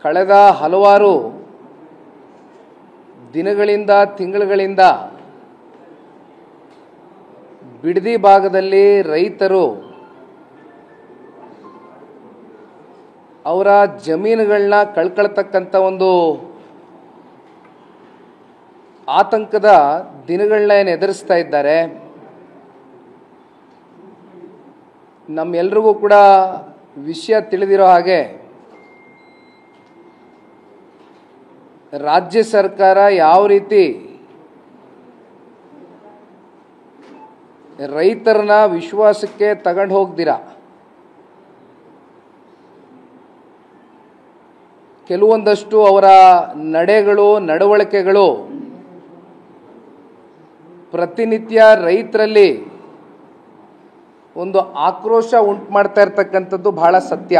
ಕಳೆದ ಹಲವಾರು ದಿನಗಳಿಂದ ತಿಂಗಳುಗಳಿಂದ ಬಿಡದಿ ಭಾಗದಲ್ಲಿ ರೈತರು ಅವರ ಜಮೀನುಗಳನ್ನ ಕಳ್ಕೊಳ್ತಕ್ಕಂಥ ಒಂದು ಆತಂಕದ ದಿನಗಳನ್ನ ಎದುರಿಸ್ತಾ ಇದ್ದಾರೆ. ನಮ್ಮೆಲ್ಲರಿಗೂ ಕೂಡ ವಿಷಯ ತಿಳಿದಿರೋ ಹಾಗೆ ರಾಜ್ಯ ಸರ್ಕಾರ ಯಾವ ರೀತಿ ರೈತರನ್ನ ವಿಶ್ವಾಸಕ್ಕೆ ತಗೊಂಡು ಹೋಗ್ದಿರಾ ಕೆಲವೊಂದಷ್ಟು ಅವರ ನಡೆಗಳು ನಡವಳಿಕೆಗಳು ಪ್ರತಿನಿತ್ಯ ರೈತರಲ್ಲಿ ಒಂದು ಆಕ್ರೋಶ ಉಂಟು ಮಾಡ್ತಾ ಇರತಕ್ಕಂಥದ್ದು ಬಹಳ ಸತ್ಯ.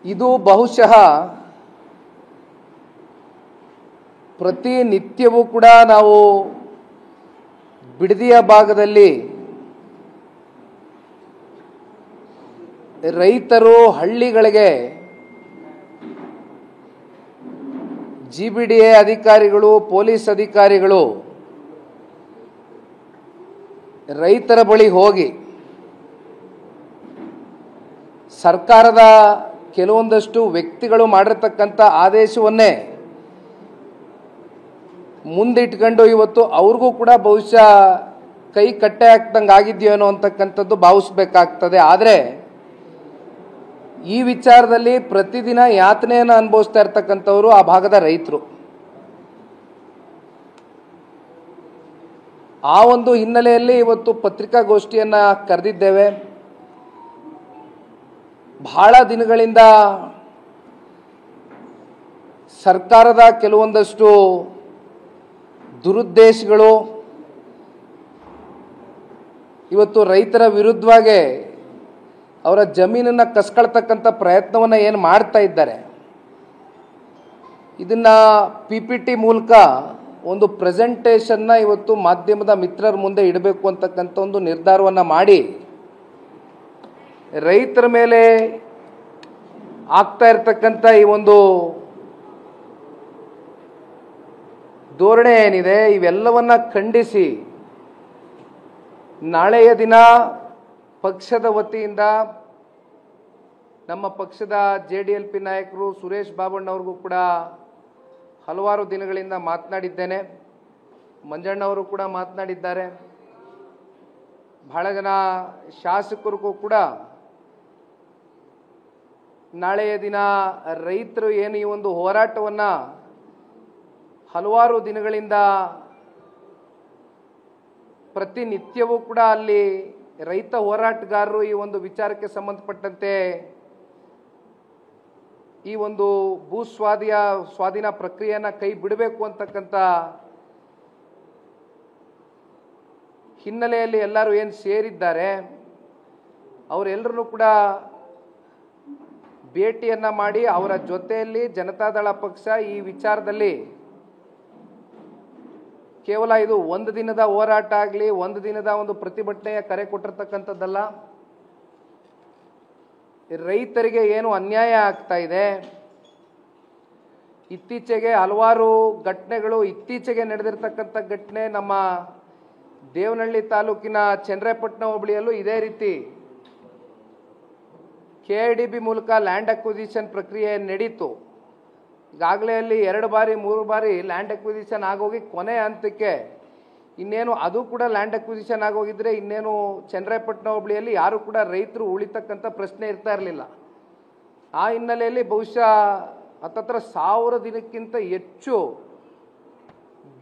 ಇದು ಬಹುಶಃ ಪ್ರತಿನಿತ್ಯವೂ ಕೂಡ ನಾವು ಬಿಡದಿಯ ಭಾಗದಲ್ಲಿ ರೈತರು ಹಳ್ಳಿಗಳಿಗೆ GBDA ಅಧಿಕಾರಿಗಳು ಪೊಲೀಸ್ ಅಧಿಕಾರಿಗಳು ರೈತರ ಬಳಿ ಹೋಗಿ ಸರ್ಕಾರದ ಕೆಲವೊಂದಷ್ಟು ವ್ಯಕ್ತಿಗಳು ಮಾಡಿರ್ತಕ್ಕಂಥ ಆದೇಶವನ್ನೇ ಮುಂದಿಟ್ಕೊಂಡು ಇವತ್ತು ಅವ್ರಿಗೂ ಕೂಡ ಬಹುಶಃ ಕೈ ಕಟ್ಟೆ ಹಾಕ್ದಂಗೆ ಆಗಿದೆಯೇನೋ ಅಂತಕ್ಕಂಥದ್ದು ಭಾವಿಸ್ಬೇಕಾಗ್ತದೆ. ಆದರೆ ಈ ವಿಚಾರದಲ್ಲಿ ಪ್ರತಿದಿನ ಯಾತನೆಯನ್ನು ಅನುಭವಿಸ್ತಾ ಇರ್ತಕ್ಕಂಥವರು ಆ ಭಾಗದ ರೈತರು. ಆ ಒಂದು ಹಿನ್ನೆಲೆಯಲ್ಲಿ ಇವತ್ತು ಪತ್ರಿಕಾಗೋಷ್ಠಿಯನ್ನು ಕರೆದಿದ್ದೇವೆ. ಬಹಳ ದಿನಗಳಿಂದ ಸರ್ಕಾರದ ಕೆಲವೊಂದಷ್ಟು ದುರುದ್ದೇಶಗಳು ಇವತ್ತು ರೈತರ ವಿರುದ್ಧವಾಗಿ ಅವರ ಜಮೀನನ್ನು ಕಸ್ಕೊಳ್ತಕ್ಕಂಥ ಪ್ರಯತ್ನವನ್ನು ಏನು ಮಾಡ್ತಾ ಇದ್ದಾರೆ, ಇದನ್ನು PPT ಮೂಲಕ ಒಂದು ಪ್ರೆಸೆಂಟೇಷನ್ನ ಇವತ್ತು ಮಾಧ್ಯಮದ ಮಿತ್ರರ ಮುಂದೆ ಇಡಬೇಕು ಅಂತಕ್ಕಂಥ ಒಂದು ನಿರ್ಧಾರವನ್ನು ಮಾಡಿ ರೈತರ ಮೇಲೆ ಆಗ್ತಾ ಇರತಕ್ಕಂಥ ಈ ಒಂದು ಧೋರಣೆ ಏನಿದೆ ಇವೆಲ್ಲವನ್ನ ಖಂಡಿಸಿ ನಾಳೆಯ ದಿನ ಪಕ್ಷದ ವತಿಯಿಂದ ನಮ್ಮ ಪಕ್ಷದ JDLP ನಾಯಕರು ಸುರೇಶ್ ಬಾಬಣ್ಣವ್ರಿಗೂ ಕೂಡ ಹಲವಾರು ದಿನಗಳಿಂದ ಮಾತನಾಡಿದ್ದೇನೆ. ಮಂಜಣ್ಣವರು ಕೂಡ ಮಾತನಾಡಿದ್ದಾರೆ. ಬಹಳ ಜನ ಶಾಸಕರಿಗೂ ಕೂಡ ನಾಳೆಯ ದಿನ ರೈತರು ಏನು ಈ ಒಂದು ಹೋರಾಟವನ್ನು ಹಲವಾರು ದಿನಗಳಿಂದ ಪ್ರತಿನಿತ್ಯವೂ ಕೂಡ ಅಲ್ಲಿ ರೈತ ಹೋರಾಟಗಾರರು ಈ ಒಂದು ವಿಚಾರಕ್ಕೆ ಸಂಬಂಧಪಟ್ಟಂತೆ ಈ ಒಂದು ಭೂ ಸ್ವಾಧೀನ ಪ್ರಕ್ರಿಯೆಯನ್ನು ಕೈ ಬಿಡಬೇಕು ಅಂತಕ್ಕಂಥ ಹಿನ್ನೆಲೆಯಲ್ಲಿ ಎಲ್ಲರೂ ಏನು ಸೇರಿದ್ದಾರೆ ಅವರೆಲ್ಲರೂ ಕೂಡ ಭೇಟಿಯನ್ನ ಮಾಡಿ ಅವರ ಜೊತೆಯಲ್ಲಿ ಜನತಾದಳ ಪಕ್ಷ ಈ ವಿಚಾರದಲ್ಲಿ ಕೇವಲ ಇದು ಒಂದು ದಿನದ ಹೋರಾಟ ಆಗಲಿ ಒಂದು ದಿನದ ಒಂದು ಪ್ರತಿಭಟನೆಯ ಕರೆ ಕೊಟ್ಟಿರ್ತಕ್ಕಂಥದ್ದಲ್ಲ. ರೈತರಿಗೆ ಏನು ಅನ್ಯಾಯ ಆಗ್ತಾ ಇದೆ, ಇತ್ತೀಚೆಗೆ ಹಲವಾರು ಘಟನೆಗಳು ಇತ್ತೀಚೆಗೆ ನಡೆದಿರ್ತಕ್ಕಂಥ ಘಟನೆ ನಮ್ಮ ದೇವನಹಳ್ಳಿ ತಾಲೂಕಿನ ಚನ್ನರಾಯಪಟ್ಟಣ ಹೋಬಳಿಯಲ್ಲೂ ಇದೇ ರೀತಿ KIDB ಮೂಲಕ ಲ್ಯಾಂಡ್ ಅಕ್ವಿಸಿಷನ್ ಪ್ರಕ್ರಿಯೆ ನಡೀತು. ಈಗಾಗಲೇ ಅಲ್ಲಿ 2 ಬಾರಿ 3 ಬಾರಿ ಲ್ಯಾಂಡ್ ಅಕ್ವಿಸಿಷನ್ ಆಗೋಗಿ ಕೊನೆ ಹಂತಕ್ಕೆ ಇನ್ನೇನು ಅದು ಕೂಡ ಲ್ಯಾಂಡ್ ಅಕ್ವಿಸಿಷನ್ ಆಗೋಗಿದ್ರೆ ಇನ್ನೇನು ಚನ್ನರಾಯಪಟ್ಟಣ ಹೋಬಳಿಯಲ್ಲಿ ಯಾರು ಕೂಡ ರೈತರು ಉಳಿತಕ್ಕಂಥ ಪ್ರಶ್ನೆ ಇರ್ತಾ ಇರಲಿಲ್ಲ. ಆ ಹಿನ್ನೆಲೆಯಲ್ಲಿ ಬಹುಶಃ ಹತ್ತತ್ರ 1000 ದಿನಕ್ಕಿಂತ ಹೆಚ್ಚು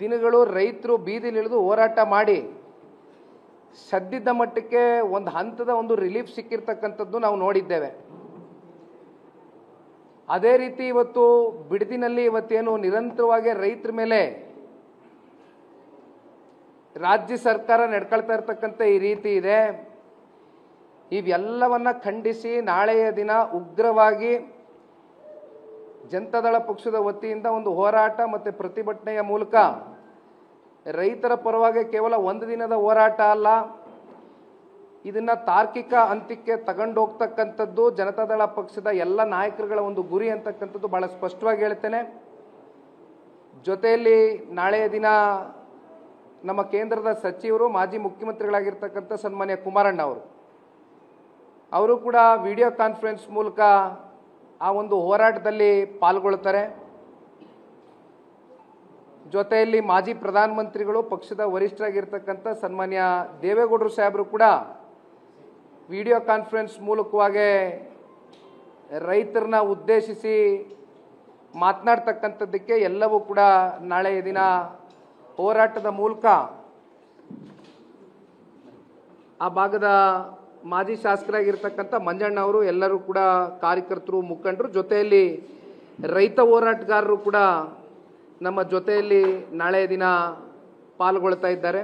ದಿನಗಳು ರೈತರು ಬೀದಿಲಿಳಿದು ಹೋರಾಟ ಮಾಡಿ ಸದ್ಯದ ಮಟ್ಟಕ್ಕೆ ಒಂದು ಹಂತದ ಒಂದು ರಿಲೀಫ್ ಸಿಕ್ಕಿರ್ತಕ್ಕಂಥದ್ದು ನಾವು ನೋಡಿದ್ದೇವೆ. ಅದೇ ರೀತಿ ಇವತ್ತು ಬಿಡದಿನಲ್ಲಿ ಇವತ್ತೇನು ನಿರಂತರವಾಗಿ ರೈತರ ಮೇಲೆ ರಾಜ್ಯ ಸರ್ಕಾರ ನಡ್ಕೊಳ್ತಾ ಇರ್ತಕ್ಕಂಥ ಈ ರೀತಿ ಇದೆ, ಇವೆಲ್ಲವನ್ನ ಖಂಡಿಸಿ ನಾಳೆಯ ದಿನ ಉಗ್ರವಾಗಿ ಜನತಾದಳ ಪಕ್ಷದ ವತಿಯಿಂದ ಒಂದು ಹೋರಾಟ ಮತ್ತು ಪ್ರತಿಭಟನೆಯ ಮೂಲಕ ರೈತರ ಪರವಾಗಿ ಕೇವಲ ಒಂದು ದಿನದ ಹೋರಾಟ ಅಲ್ಲ, ಇದನ್ನ ತಾರ್ಕಿಕ ಅಂತ್ಯಕ್ಕೆ ತಗೊಂಡೋಗ್ತಕ್ಕಂಥದ್ದು ಜನತಾದಳ ಪಕ್ಷದ ಎಲ್ಲ ನಾಯಕರುಗಳ ಒಂದು ಗುರಿ ಅಂತಕ್ಕಂಥದ್ದು ಬಹಳ ಸ್ಪಷ್ಟವಾಗಿ ಹೇಳ್ತೇನೆ. ಜೊತೆಯಲ್ಲಿ ನಾಳೆಯ ದಿನ ನಮ್ಮ ಕೇಂದ್ರದ ಸಚಿವರು ಮಾಜಿ ಮುಖ್ಯಮಂತ್ರಿಗಳಾಗಿರ್ತಕ್ಕಂಥ ಸನ್ಮಾನ್ಯ ಕುಮಾರಣ್ಣ ಅವರು ಕೂಡ ವಿಡಿಯೋ ಕಾನ್ಫರೆನ್ಸ್ ಮೂಲಕ ಆ ಒಂದು ಹೋರಾಟದಲ್ಲಿ ಪಾಲ್ಗೊಳ್ತಾರೆ. ಜೊತೆಯಲ್ಲಿ ಮಾಜಿ ಪ್ರಧಾನಮಂತ್ರಿಗಳು ಪಕ್ಷದ ವರಿಷ್ಠರಾಗಿರ್ತಕ್ಕಂಥ ಸನ್ಮಾನ್ಯ ದೇವೇಗೌಡರು ಸಾಹೇಬರು ಕೂಡ ವಿಡಿಯೋ ಕಾನ್ಫರೆನ್ಸ್ ಮೂಲಕವಾಗಿ ರೈತರನ್ನ ಉದ್ದೇಶಿಸಿ ಮಾತನಾಡ್ತಕ್ಕಂಥದ್ದಕ್ಕೆ ಎಲ್ಲವೂ ಕೂಡ ನಾಳೆಯ ದಿನ ಹೋರಾಟದ ಮೂಲಕ ಆ ಭಾಗದ ಮಾಜಿ ಶಾಸಕರಾಗಿರ್ತಕ್ಕಂಥ ಮಂಜಣ್ಣ ಅವರು ಎಲ್ಲರೂ ಕೂಡ ಕಾರ್ಯಕರ್ತರು ಮುಖಂಡರು ಜೊತೆಯಲ್ಲಿ ರೈತ ಹೋರಾಟಗಾರರು ಕೂಡ ನಮ್ಮ ಜೊತೆಯಲ್ಲಿ ನಾಳೆಯ ದಿನ ಪಾಲ್ಗೊಳ್ತಾ ಇದ್ದಾರೆ.